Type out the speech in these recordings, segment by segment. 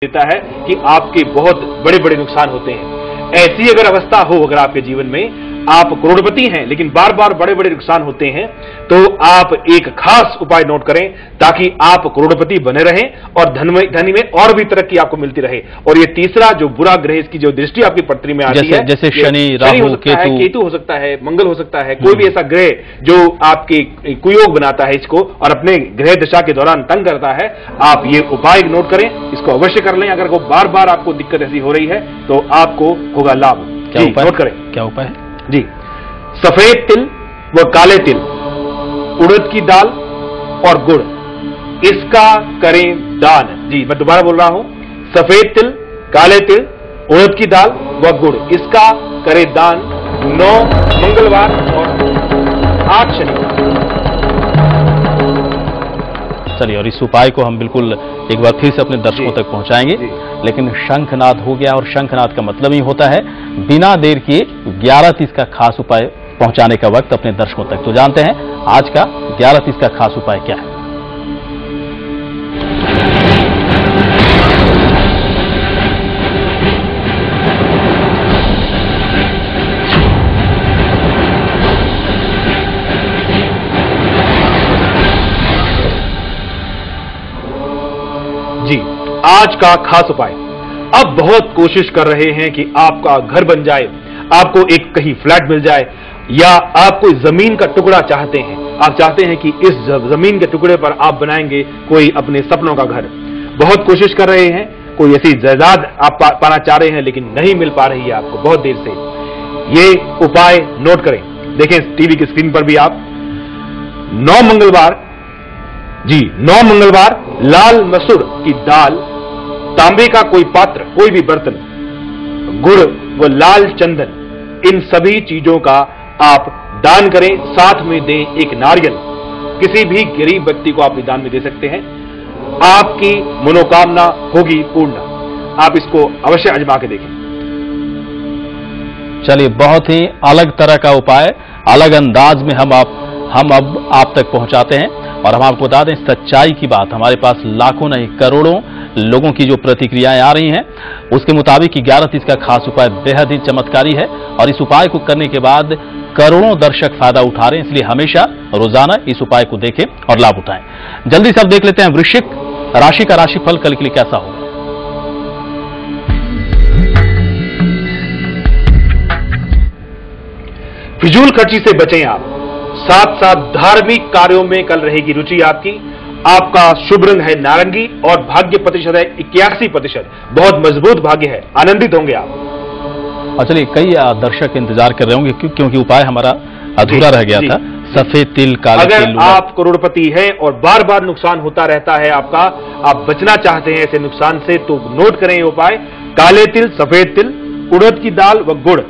देता है कि आपके बहुत बड़े बड़े नुकसान होते हैं। ऐसी अगर अवस्था हो अगर आपके जीवन में आप करोड़पति हैं लेकिन बार बार बड़े बड़े नुकसान होते हैं तो आप एक खास उपाय नोट करें ताकि आप करोड़पति बने रहें और धनी में और भी तरक्की आपको मिलती रहे। और ये तीसरा जो बुरा ग्रह इसकी जो दृष्टि आपकी पटरी में आती है, जैसे शनि, राहु, केतु हो सकता है, मंगल हो सकता है, कोई भी ऐसा ग्रह जो आपके कुयोग बनाता है इसको और अपने ग्रह दशा के दौरान तंग करता है, आप ये उपाय नोट करें, इसको अवश्य कर लें। अगर वो बार बार आपको दिक्कत ऐसी हो रही है तो आपको होगा लाभ। क्या उपाय नोट करें, क्या उपाय है जी? सफेद तिल व काले तिल, उड़द की दाल और गुड़, इसका करें दान। जी मैं दोबारा बोल रहा हूं, सफेद तिल, काले तिल, उड़द की दाल व गुड़, इसका करें दान 9 मंगलवार और 8 शनिवार। चलिए, और इस उपाय को हम बिल्कुल एक बार फिर से अपने दर्शकों तक पहुंचाएंगे। लेकिन शंखनाद हो गया, और शंखनाद का मतलब ही होता है बिना देर किए 11:30 का खास उपाय पहुंचाने का वक्त अपने दर्शकों तक। तो जानते हैं आज का 11:30 का खास उपाय क्या है। जी आज का खास उपाय, अब बहुत कोशिश कर रहे हैं कि आपका घर बन जाए, आपको एक कहीं फ्लैट मिल जाए, या आप कोई जमीन का टुकड़ा चाहते हैं, आप चाहते हैं कि इस जमीन के टुकड़े पर आप बनाएंगे कोई अपने सपनों का घर। बहुत कोशिश कर रहे हैं, कोई ऐसी जायदाद आप पाना चाह रहे हैं लेकिन नहीं मिल पा रही है आपको बहुत देर से। ये उपाय नोट करें, देखें टीवी की स्क्रीन पर भी आप। 9 मंगलवार, जी 9 मंगलवार लाल मसूर की दाल, तांबे का कोई पात्र, कोई भी बर्तन, गुड़ व लाल चंदन, इन सभी चीजों का आप दान करें। साथ में दें एक नारियल, किसी भी गरीब व्यक्ति को आप दान में दे सकते हैं, आपकी मनोकामना होगी पूर्ण। आप इसको अवश्य आजमा के देखें। चलिए, बहुत ही अलग तरह का उपाय, अलग अंदाज में हम अब आप तक पहुंचाते हैं। और हम आपको बता दें सच्चाई की बात, हमारे पास लाखों नहीं करोड़ों लोगों की जो प्रतिक्रियाएं आ रही हैं उसके मुताबिक 11:30 का खास उपाय बेहद ही चमत्कारी है। और इस उपाय को करने के बाद करोड़ों दर्शक फायदा उठा रहे हैं, इसलिए हमेशा रोजाना इस उपाय को देखें और लाभ उठाएं। जल्दी से अब देख लेते हैं वृश्चिक राशि का राशिफल कल के लिए कैसा होगा। फिजूल खर्ची से बचें आप, साथ साथ धार्मिक कार्यों में कल रहेगी रुचि आपकी। आपका शुभ रंग है नारंगी और भाग्य प्रतिशत है 81%। बहुत मजबूत भाग्य है, आनंदित होंगे आप। और चलिए, कई दर्शक इंतजार कर रहे होंगे क्योंकि उपाय हमारा अधूरा रह गया था। सफेद तिल, काले तिल। अगर आप करोड़पति हैं और बार बार नुकसान होता रहता है आपका, आप बचना चाहते हैं ऐसे नुकसान से, तो नोट करें ये उपाय। काले तिल, सफेद तिल, उड़द की दाल व गुड़,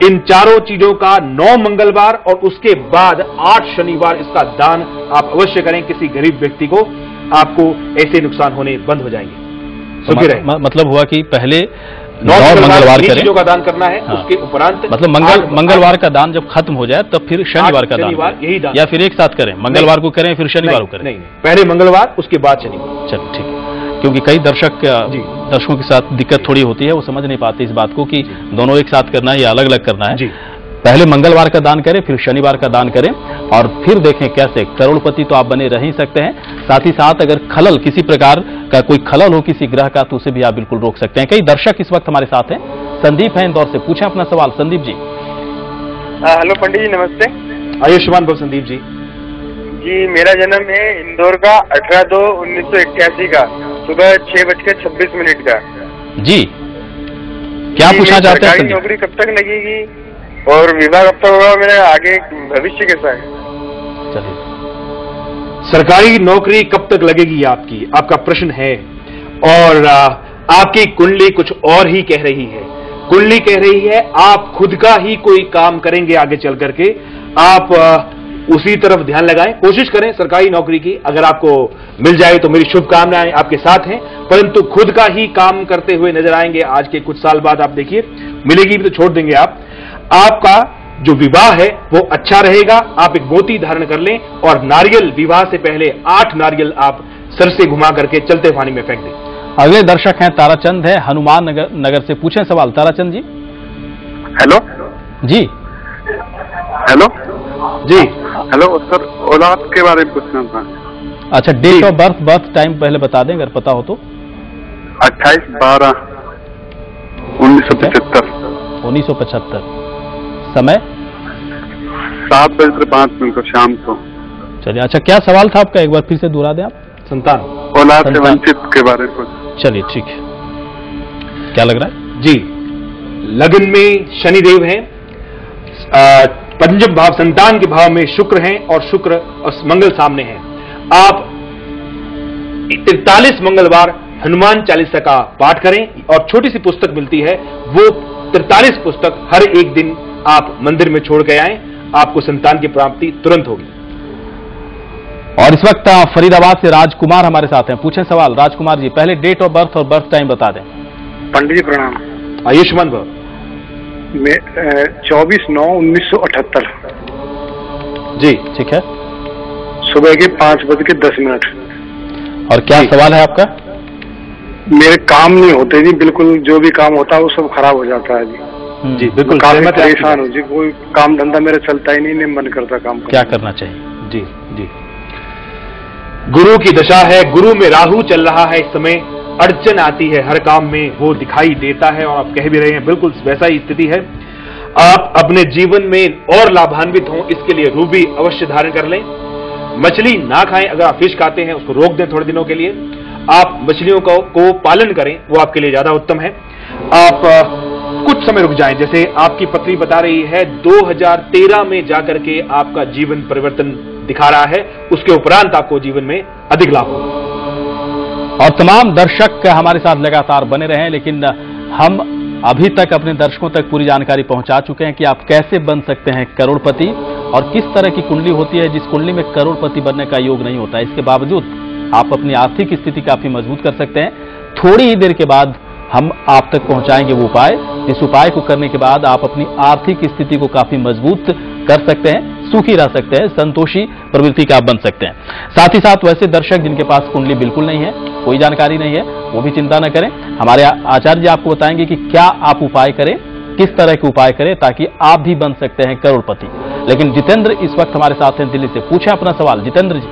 इन चारों चीजों का 9 मंगलवार और उसके बाद 8 शनिवार इसका दान आप अवश्य करें किसी गरीब व्यक्ति को। आपको ऐसे नुकसान होने बंद हो जाएंगे। सुखी रहे। मतलब हुआ कि पहले 9 मंगलवार करें, चीजों का दान करना है। हाँ। उसके उपरांत मतलब मंगलवार का दान जब खत्म हो जाए तब फिर शनिवार का दान, यही दान, या फिर एक साथ करें, मंगलवार को करें फिर शनिवार को करें। नहीं, पहले मंगलवार उसके बाद शनिवार। चलो ठीक है, क्योंकि कई दर्शकों के साथ दिक्कत थोड़ी होती है, वो समझ नहीं पाते इस बात को कि दोनों एक साथ करना है या अलग अलग करना है। पहले मंगलवार का दान करें फिर शनिवार का दान करें और फिर देखें कैसे करोड़पति तो आप बने रह ही सकते हैं, साथ ही साथ अगर खलल, किसी प्रकार का कोई खलल हो किसी ग्रह का, तो उसे भी आप बिल्कुल रोक सकते हैं। कई दर्शक इस वक्त हमारे साथ हैं। संदीप है इंदौर से, पूछें अपना सवाल संदीप जी। हेलो पंडित जी, नमस्ते। आयुष्मान भव संदीप जी। जी मेरा जन्म है इंदौर का 18/2/1981 का, सुबह 6:26 का। जी क्या पूछना चाहते हैं? सरकारी नौकरी कब तक लगेगी और विवाह कब तक होगा, मेरा आगे भविष्य कैसा है? चलिए, सरकारी नौकरी कब तक लगेगी आपकी, आपका प्रश्न है। और आपकी कुंडली कुछ और ही कह रही है। कुंडली कह रही है आप खुद का ही कोई काम करेंगे आगे चल करके, आप उसी तरफ ध्यान लगाएं, कोशिश करें सरकारी नौकरी की। अगर आपको मिल जाए तो मेरी शुभकामनाएं आपके साथ हैं, परंतु खुद का ही काम करते हुए नजर आएंगे आज के कुछ साल बाद। आप देखिए मिलेगी भी तो छोड़ देंगे आप। आपका जो विवाह है वो अच्छा रहेगा। आप एक मोती धारण कर लें और नारियल, विवाह से पहले 8 नारियल आप सर से घुमा करके चलते पानी में फेंक दें। अगले दर्शक हैं ताराचंद है हनुमान नगर से। पूछें सवाल ताराचंद जी। हेलो जी हेलो जी हेलो सर, औलाद के बारे में पूछना था। अच्छा, डेट ऑफ बर्थ टाइम पहले बता दें अगर पता हो तो। 28/12/1975। 1975। समय 7:05 शाम को। चलिए, अच्छा क्या सवाल था आपका, एक बार फिर से दोहरा दें आप। संतान औलाद से वंचित के बारे में। चलिए ठीक है, क्या लग रहा है जी? लगन में शनिदेव हैं, पंचम भाव संतान के भाव में शुक्र हैं और शुक्र और मंगल सामने हैं। आप 43 मंगलवार हनुमान चालीसा का पाठ करें और छोटी सी पुस्तक मिलती है, वो 43 पुस्तक हर एक दिन आप मंदिर में छोड़ के आएं, आपको संतान की प्राप्ति तुरंत होगी। और इस वक्त फरीदाबाद से राजकुमार हमारे साथ हैं। पूछें सवाल राजकुमार जी। पहले डेट ऑफ बर्थ और बर्थ टाइम बता दें। पंडित जी प्रणाम। आयुष्मान भव। 24/9/1978। जी ठीक है, सुबह के 5:10। और क्या सवाल है आपका? मेरे काम नहीं होते जी, बिल्कुल जो भी काम होता है वो सब खराब हो जाता है जी। जी बिल्कुल काफी सहमत है आपकी परेशान हूँ जी, कोई काम धंधा मेरा चलता ही नहीं मन करता काम करने। क्या करना चाहिए? जी जी गुरु की दशा है, गुरु में राहु चल रहा है, इस समय अड़चन आती है हर काम में, वो दिखाई देता है और आप कह भी रहे हैं, बिल्कुल वैसा ही स्थिति है। आप अपने जीवन में और लाभान्वित हों इसके लिए रूबी अवश्य धारण कर लें। मछली ना खाएं, अगर आप फिश खाते हैं उसको रोक दें थोड़े दिनों के लिए। आप मछलियों को पालन करें, वो आपके लिए ज्यादा उत्तम है। आप कुछ समय रुक जाएं, जैसे आपकी पत्नी बता रही है 2013 में जाकर के आपका जीवन परिवर्तन दिखा रहा है, उसके उपरांत आपको जीवन में अधिक लाभ होगा। और तमाम दर्शक हमारे साथ लगातार बने रहे हैं, लेकिन हम अभी तक अपने दर्शकों तक पूरी जानकारी पहुंचा चुके हैं कि आप कैसे बन सकते हैं करोड़पति और किस तरह की कुंडली होती है जिस कुंडली में करोड़पति बनने का योग नहीं होता। इसके बावजूद आप अपनी आर्थिक स्थिति काफी मजबूत कर सकते हैं। थोड़ी ही देर के बाद हम आप तक पहुंचाएंगे वो उपाय, इस उपाय को करने के बाद आप अपनी आर्थिक स्थिति को काफी मजबूत कर सकते हैं, सुखी रह सकते हैं, संतोषी प्रवृत्ति का आप बन सकते हैं। साथ ही साथ वैसे दर्शक जिनके पास कुंडली बिल्कुल नहीं है, कोई जानकारी नहीं है, वो भी चिंता न करें। हमारे आचार्य जी आपको बताएंगे कि क्या आप उपाय करें, किस तरह के उपाय करें ताकि आप भी बन सकते हैं करोड़पति। लेकिन जितेंद्र इस वक्त हमारे साथ हैं दिल्ली से। पूछें अपना सवाल जितेंद्र जी।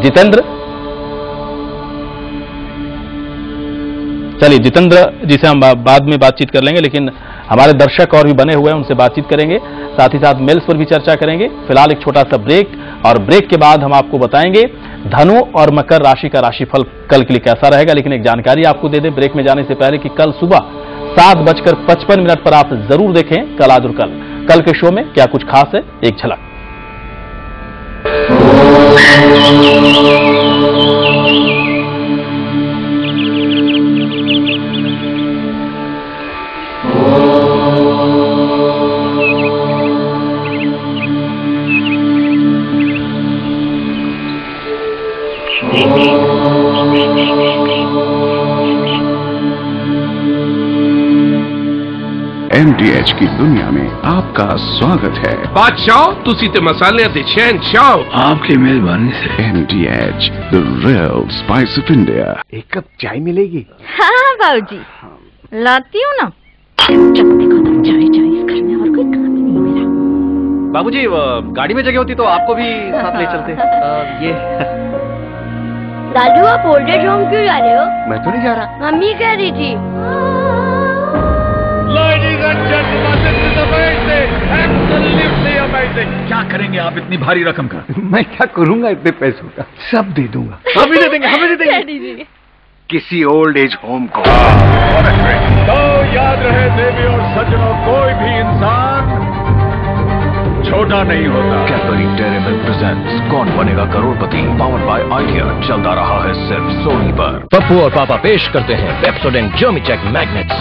जितेंद्र, चलिए जितेंद्र जी से हम बाद में बातचीत कर लेंगे, लेकिन हमारे दर्शक और भी बने हुए हैं, उनसे बातचीत करेंगे, साथ ही साथ मेल्स पर भी चर्चा करेंगे। फिलहाल एक छोटा सा ब्रेक, और ब्रेक के बाद हम आपको बताएंगे धनु और मकर राशि का राशिफल कल के लिए कैसा रहेगा। लेकिन एक जानकारी आपको दे दें ब्रेक में जाने से पहले कि कल सुबह 7:55 पर आप जरूर देखें कल आज और कल के शो में क्या कुछ खास है, एक झलक। MDH की दुनिया में आपका स्वागत है। बादशाह तुसी ते मसाले ते शहंशाह आपकी मेहरबानी से। MDH, the real spice of India। एक कप चाय मिलेगी? हाँ बाबूजी, लाती हूँ ना। जब देखो तब चाय चाय, इस घर में और कोई काम ही नहीं मेरा। बाबूजी गाड़ी में जगह होती तो आपको भी साथ ले चलते। ये दादू आप ओल्ड एज होम क्यों जा रहे हो? मैं तो नहीं जा रहा। मम्मी कह रही थी। क्या करेंगे आप इतनी भारी रकम का? मैं क्या करूंगा इतने पैसों का? सब दे दूंगा। हम भी दे देंगे, हमें दे देंगे। दीजिए। किसी ओल्ड एज होम को। तो याद रहे देवी और सज्जनों, कोई भी इंसान छोटा नहीं होता। कैडबरी डेयरी मिल्क प्रेजेंट्स कौन बनेगा करोड़पति, पावर बाय आइडिया, चलता रहा है सिर्फ सोनी पर। पप्पू और पापा पेश करते हैं पेप्सोडेंट जर्मीचेक मैग्नेट्स।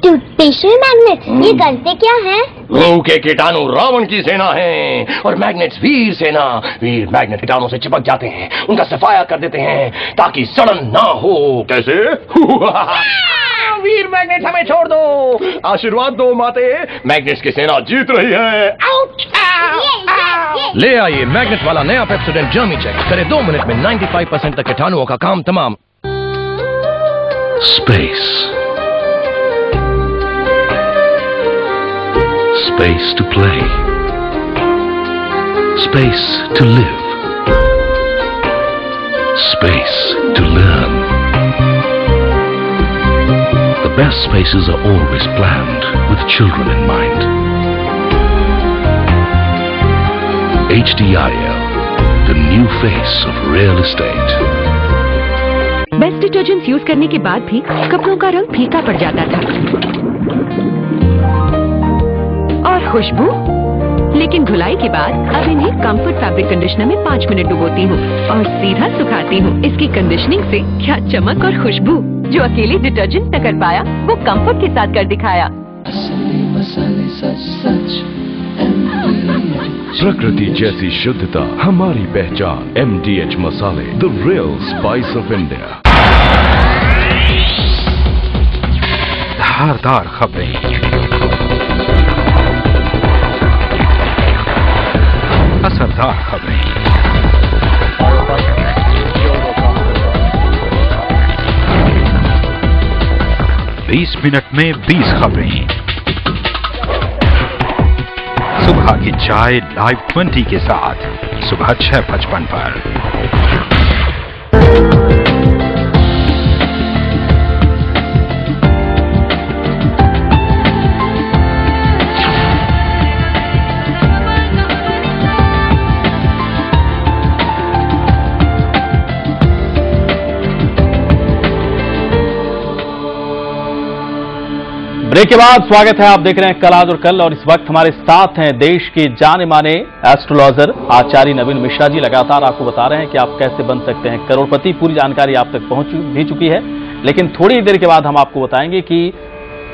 टूथपेस्ट मैग्नेट, ये करते क्या है? लू के कीटाणु रावण की सेना है और मैग्नेट्स वीर सेना। वीर मैग्नेट कीटाणु से चिपक जाते हैं, उनका सफाया कर देते हैं ताकि सड़न ना हो। कैसे? वीर मैग्नेट हमें छोड़ दो, आशीर्वाद दो माते, मैग्नेट्स की सेना जीत रही है। आउट! ले आइए मैग्नेट वाला नया पेप्सोडेंट जर्मी चेक। करे 2 मिनट में 95% तक कीटाणुओं का काम तमाम। Space. Space to play. Space to live. Space to learn. The best spaces are always planned with children in mind. HDIL, the new face of real estate. Best detergents use करने के बाद भी कपड़ों का रंग फीका पड़ जाता था और खुशबू, लेकिन धुलाई के बाद अब इन्हें कंफर्ट फैब्रिक कंडीशनर में 5 मिनट डुबोती हूँ और सीधा सुखाती हूँ। इसकी कंडीशनिंग से क्या चमक और खुशबू जो अकेले डिटर्जेंट न कर पाया, वो कंफर्ट के साथ कर दिखाया। प्रकृति जैसी शुद्धता हमारी पहचान। MDH मसाले, the real spice of India. धारदार खबरें, असरदार खबरें, 20 मिनट में 20 खबरें। सुबह की चाय लाइव 20 के साथ सुबह 6:55 पर। ब्रेक के बाद स्वागत है। आप देख रहे हैं कल आज और कल, और इस वक्त हमारे साथ हैं देश के जाने माने एस्ट्रोलॉजर आचार्य नवीन मिश्रा जी। लगातार आपको बता रहे हैं कि आप कैसे बन सकते हैं करोड़पति। पूरी जानकारी आप तक पहुंच भी चुकी है, लेकिन थोड़ी देर के बाद हम आपको बताएंगे कि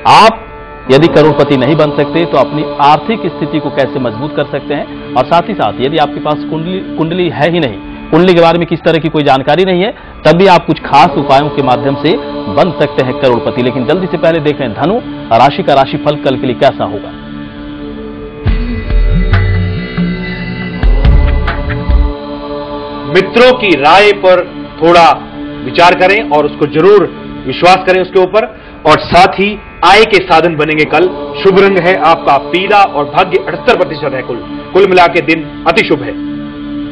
आप यदि करोड़पति नहीं बन सकते तो अपनी आर्थिक स्थिति को कैसे मजबूत कर सकते हैं, और साथ ही साथ यदि आपके पास कुंडली है ही नहीं, कुंडली के बारे में किस तरह की कोई जानकारी नहीं है, तब भी आप कुछ खास उपायों के माध्यम से बन सकते हैं करोड़पति। लेकिन जल्दी से पहले देख रहे हैं धनु राशि का राशिफल कल के लिए कैसा होगा। मित्रों की राय पर थोड़ा विचार करें और उसको जरूर विश्वास करें उसके ऊपर, और साथ ही आय के साधन बनेंगे कल। शुभ रंग है आपका पीला और भाग्य 78% है। कुल मिला के दिन अति शुभ है।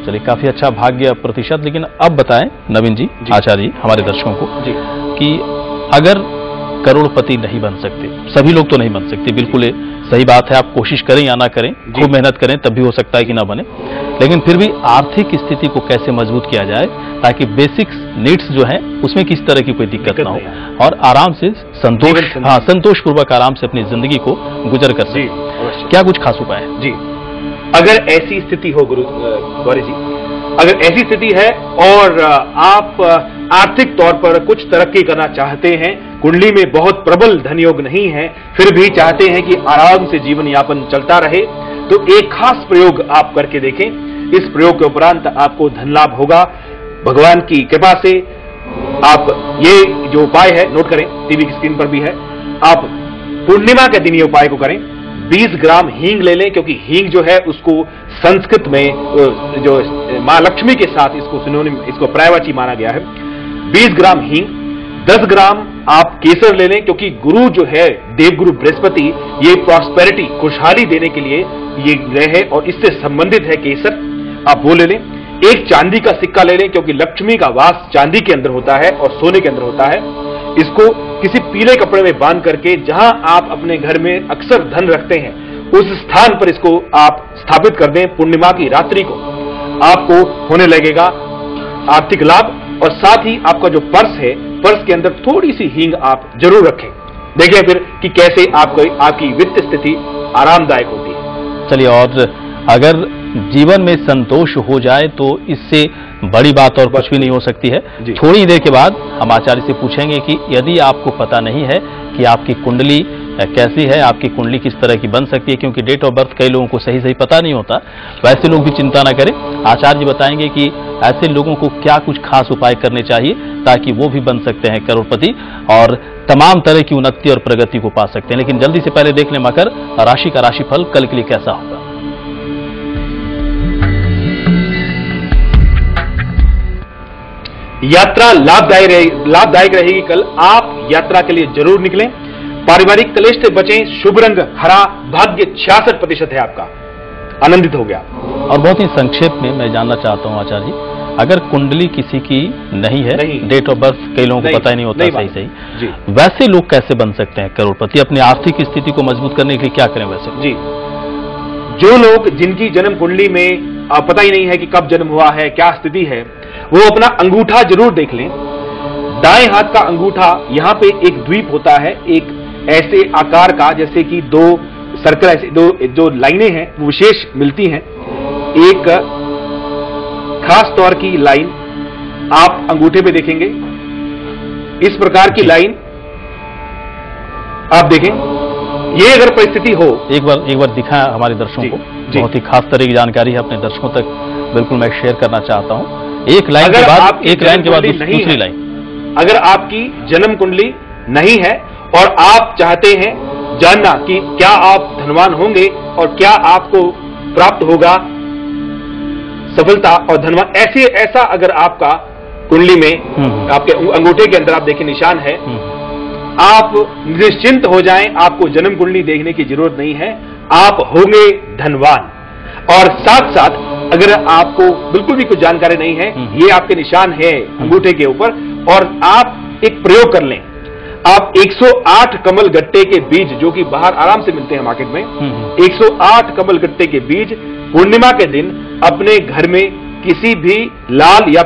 चलिए, काफी अच्छा भाग्य प्रतिशत। लेकिन अब बताएं नवीन जी, आचार्य हमारे दर्शकों को कि अगर करोड़पति नहीं बन सकते, सभी लोग तो नहीं बन सकते, बिल्कुल सही बात है, आप कोशिश करें या ना करें, खूब मेहनत करें, तब भी हो सकता है कि ना बने, लेकिन फिर भी आर्थिक स्थिति को कैसे मजबूत किया जाए ताकि बेसिक नीड्स जो है उसमें किस तरह की कोई दिक्कत ना हो और आराम से संतोषपूर्वक आराम से अपनी जिंदगी को गुजर कर सके। क्या कुछ खास उपाय है? जी, अगर ऐसी स्थिति हो गौरी जी, अगर ऐसी स्थिति है और आप आर्थिक तौर पर कुछ तरक्की करना चाहते हैं, कुंडली में बहुत प्रबल धन योग नहीं है, फिर भी चाहते हैं कि आराम से जीवन यापन चलता रहे, तो एक खास प्रयोग आप करके देखें। इस प्रयोग के उपरांत आपको धन लाभ होगा भगवान की कृपा से। आप ये जो उपाय है नोट करें, टीवी की स्क्रीन पर भी है। आप पूर्णिमा के दिन ये उपाय को करें। 20 ग्राम हींग ले लें, क्योंकि हींग जो है उसको संस्कृत में जो मां लक्ष्मी के साथ इसको सिनोनिम, इसको पर्यायवाची माना गया है। 20 ग्राम हींग, 10 ग्राम आप केसर ले लें, क्योंकि गुरु जो है देवगुरु बृहस्पति ये प्रॉस्पेरिटी, खुशहाली देने के लिए ये ग्रह है और इससे संबंधित है केसर, आप वो ले लें। एक चांदी का सिक्का ले लें, क्योंकि लक्ष्मी का वास चांदी के अंदर होता है और सोने के अंदर होता है। इसको किसी पीले कपड़े में बांध करके जहां आप अपने घर में अक्सर धन रखते हैं उस स्थान पर इसको आप स्थापित कर दें। पूर्णिमा की रात्रि को आपको होने लगेगा आर्थिक लाभ, और साथ ही आपका जो पर्स है, पर्स के अंदर थोड़ी सी हींग आप जरूर रखें। देखिए फिर कि कैसे आपकी वित्त स्थिति आरामदायक होती है। चलिए, और अगर जीवन में संतोष हो जाए तो इससे बड़ी बात और कुछ भी नहीं हो सकती है। थोड़ी देर के बाद हम आचार्य से पूछेंगे कि यदि आपको पता नहीं है कि आपकी कुंडली कैसी है, आपकी कुंडली किस तरह की बन सकती है, क्योंकि डेट ऑफ बर्थ कई लोगों को सही सही पता नहीं होता, वैसे लोग भी चिंता ना करें। आचार्य जी बताएंगे कि ऐसे लोगों को क्या कुछ खास उपाय करने चाहिए ताकि वो भी बन सकते हैं करोड़पति और तमाम तरह की उन्नति और प्रगति को पा सकते हैं। लेकिन जल्दी से पहले देख लें मकर राशि का राशिफल कल के लिए कैसा होगा। यात्रा लाभदायक रहेगी। कल आप यात्रा के लिए जरूर निकलें। पारिवारिक कलेश से बचें। शुभ रंग हरा, भाग्य 66% है आपका। आनंदित हो गया। और बहुत ही संक्षेप में मैं जानना चाहता हूं आचार्य जी, अगर कुंडली किसी की नहीं है, डेट ऑफ बर्थ कई लोगों को पता ही नहीं होता सही, वैसे लोग कैसे बन सकते हैं करोड़पति? अपनी आर्थिक स्थिति को मजबूत करने के लिए क्या करें वैसे? जी, जो लोग जिनकी जन्म कुंडली में पता ही नहीं है कि कब जन्म हुआ है, क्या स्थिति है, वो अपना अंगूठा जरूर देख लें। दाएं हाथ का अंगूठा, यहां पे एक द्वीप होता है, एक ऐसे आकार का जैसे कि दो सर्कल, ऐसे दो जो लाइनें हैं वो विशेष मिलती हैं। एक खास तौर की लाइन आप अंगूठे पे देखेंगे, इस प्रकार की लाइन आप देखें। ये अगर परिस्थिति हो, एक बार दिखा हमारे दर्शकों को, बहुत ही खास तरह की जानकारी है, अपने दर्शकों तक बिल्कुल मैं शेयर करना चाहता हूं। एक लाइन के बाद दूसरी लाइन। अगर आपकी जन्म कुंडली नहीं है और आप चाहते हैं जानना कि क्या आप धनवान होंगे और क्या आपको प्राप्त होगा सफलता और धनवान, ऐसा अगर आपका कुंडली में आपके अंगूठे के अंदर आप देखें निशान है, आप निश्चिंत हो जाएं। आपको जन्म कुंडली देखने की जरूरत नहीं है, आप होंगे धनवान। और साथ साथ अगर आपको बिल्कुल भी कुछ जानकारी नहीं है, ये आपके निशान है अंगूठे के ऊपर, और आप एक प्रयोग कर लें। आप 108 कमल गट्टे के बीज, जो कि बाहर आराम से मिलते हैं मार्केट में, 108 कमल गट्टे के बीज पूर्णिमा के दिन अपने घर में किसी भी लाल या